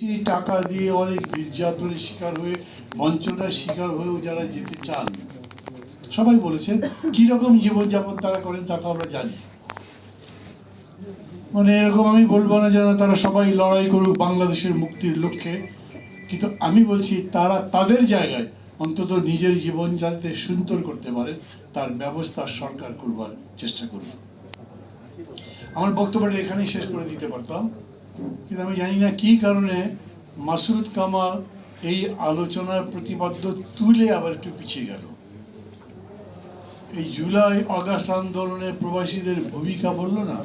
টাকা দিয়ে অনেক নির্যাতনের শিকার হয়ে বঞ্চনার শিকার হয়েও যারা যেতে চান, সবাই বলেছেন কিরকম জীবনযাপন তারা করেন তা তো আমরা জানি। মানে এরকম আমি বলবো না যেন তারা সবাই লড়াই করুক বাংলাদেশের মুক্তির লক্ষ্যে, কিন্তু আমি বলছি তারা তাদের জায়গায় অন্তত নিজের জীবন যাতে সুন্দর করতে পারে তার ব্যবস্থা সরকার করবার চেষ্টা করুন। আমার বক্তব্যটা এখানেই শেষ করে দিতে পারতাম, কিন্তু আমি জানি না কি কারণে মাসুদ কামাল এই আলোচনার প্রতিপাদ্য তুলে আবার একটু পিছিয়ে গেল। এই জুলাই আগস্ট আন্দোলনে প্রবাসীদের ভূমিকা বললো না,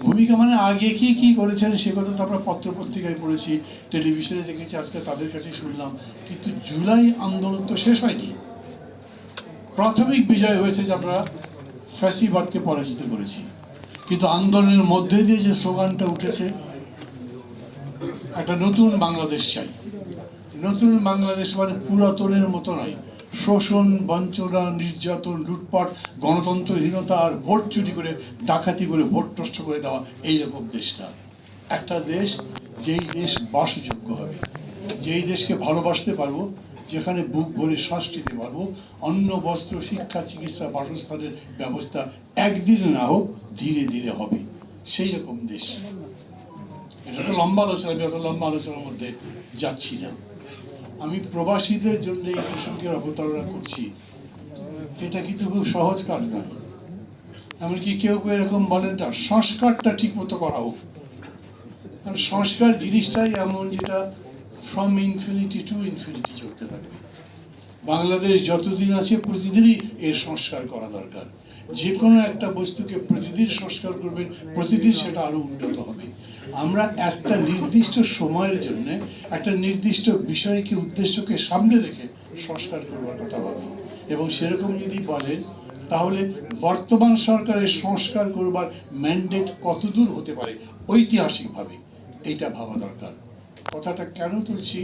ভূমিকা মানে আগে কি কি করেছেন সে কথা তো আমরা পত্র পত্রিকায় পড়েছি, টেলিভিশনে দেখেছি, আজকে তাদের কাছে শুনলাম। কিন্তু জুলাই আন্দোলন তো শেষ হয়নি। প্রাথমিক বিজয় হয়েছে যে আমরা ফ্যাসিবাদকে পরাজিত করেছি, কিন্তু আন্দোলনের মধ্যে দিয়ে যে স্লোগানটা উঠেছে একটা নতুন বাংলাদেশ চাই। নতুন বাংলাদেশ মানে পুরাতনের মতো নয়, শোষণ, বঞ্চনা, নির্যাতন, লুটপাট, গণতন্ত্রহীনতা আর ভোট চুরি করে ডাকাতি করে ভোট নষ্ট করে দেওয়া, এইরকম দেশটা। একটা দেশ যেই দেশ বাসযোগ্য হবে, যেই দেশকে ভালোবাসতে পারবো, যেখানে বুক ভরে শ্বাস নিতে পারবো, অন্ন, বস্ত্র, শিক্ষা, চিকিৎসা, বাসস্থানের ব্যবস্থা একদিনে না হোক ধীরে ধীরে হবে, সেই রকম দেশ। এটা তো লম্বা আলোচনা, আমি অত লম্বা আলোচনার মধ্যে যাচ্ছি না। আমি প্রবাসীদের জন্য এই প্রসঙ্গের অবতারণা করছি, এটা কিন্তু খুব সহজ কাজ নয়। এমনকি কেউ কেউ এরকম বলেন না সংস্কারটা ঠিক মতো করা হোক। কারণ সংস্কার জিনিসটাই এমন যেটা ফ্রম ইনফিনিটি টু ইনফিনিটি চলতে থাকবে। বাংলাদেশ যতদিন আছে প্রতিদিনই এর সংস্কার করা দরকার। যে কোনো একটা বস্তুকে প্রতিদিন সংস্কার করবেন, প্রতিদিন সেটা আরো উন্নত হবে। আমরা একটা নির্দিষ্ট সময়ের জন্য একটা নির্দিষ্ট বিষয়কে, উদ্দেশ্যকে সামনে রেখে সংস্কার করবার কথা ভাবি, এবং সেরকম যদি বলেন তাহলে বর্তমান সরকারের সংস্কার করবার ম্যান্ডেট কতদূর হতে পারে ঐতিহাসিকভাবে, এইটা ভাবা দরকার। কথাটা কেন তুলছি,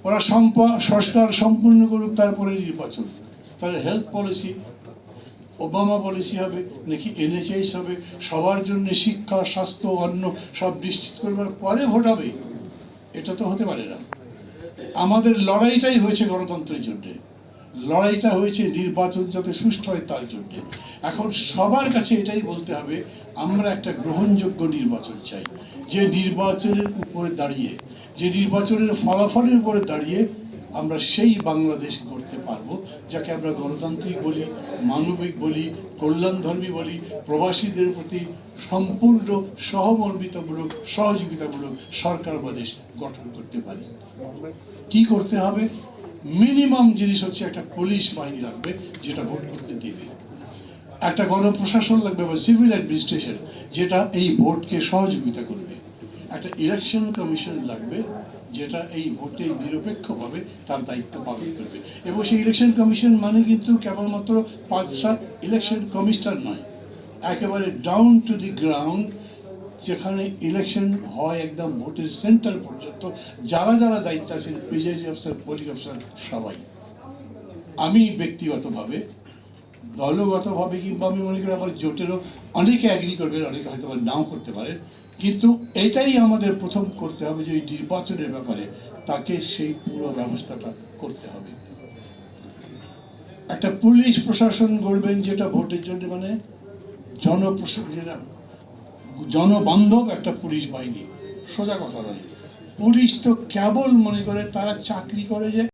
ওরা সংস্কার সম্পূর্ণ করুক, তারপরে নির্বাচন। তাহলে হেলথ পলিসি ওবামা পলিসি হবে নাকি এনএচএস হবে, সবার জন্য শিক্ষা, স্বাস্থ্য, অন্ন সব নিশ্চিত করবার পরে ভোট হবে? এটা তো হতে পারে না। আমাদের লড়াইটাই হয়েছে গণতন্ত্রের জন্য, লড়াইটা হয়েছে নির্বাচন যাতে সুষ্ঠু হয় তার জন্য। এখন সবার কাছে এটাই বলতে হবে, আমরা একটা গ্রহণযোগ্য নির্বাচন চাই, যে নির্বাচনের উপরে দাঁড়িয়ে, যে নির্বাচনের ফলাফলের উপরে দাঁড়িয়ে আমরা সেই বাংলাদেশ করতে পারবো যাকে আমরা গণতান্ত্রিক বলি, মানবিক বলি, কল্যাণধর্মী বলি, প্রবাসীদের প্রতি সম্পূর্ণ সহমর্মিতামূলক, সহযোগিতামূলক সরকার বা দেশ গঠন করতে পারি। কি করতে হবে? মিনিমাম জিনিস হচ্ছে একটা পুলিশ বাহিনী লাগবে যেটা ভোট করতে দেবে, একটা গণপ্রশাসন লাগবে বা সিভিল অ্যাডমিনিস্ট্রেশন যেটা এই ভোটকে সহযোগিতা করবে, একটা ইলেকশন কমিশন লাগবে যেটা এই ভোটে নিরপেক্ষভাবে তার দায়িত্ব পালন করবে। এবং সেই ইলেকশন কমিশন মানে কিন্তু কেবলমাত্র 5-7 ইলেকশন কমিশনার নয়, একেবারে ডাউন টু দি গ্রাউন্ড, যেখানে ইলেকশন হয় একদম ভোটের সেন্টার পর্যন্ত যারা যারা দায়িত্ব আছেন, প্রিজাইডিং অফিসার, পোলিং অফিসার, সবাই। আমি ব্যক্তিগতভাবে, দলগতভাবে, কিংবা আমি মনে করি আমার জোটেরও অনেকে অ্যাগ্রি করবেন, অনেকে হয়তো নাও করতে পারেন, কিন্তু এটাই আমাদের প্রথম করতে হবে যে এই নির্বাচনের ব্যাপারে তাকে সেই পুরো ব্যবস্থাটা করতে হবে। একটা পুলিশ প্রশাসন গড়বেন যেটা ভোটের জন্য, মানে যেটা জনবান্ধব একটা পুলিশ বাহিনী। সোজা কথা নয়, পুলিশ তো কেবল মনে করে তারা চাকরি করে যে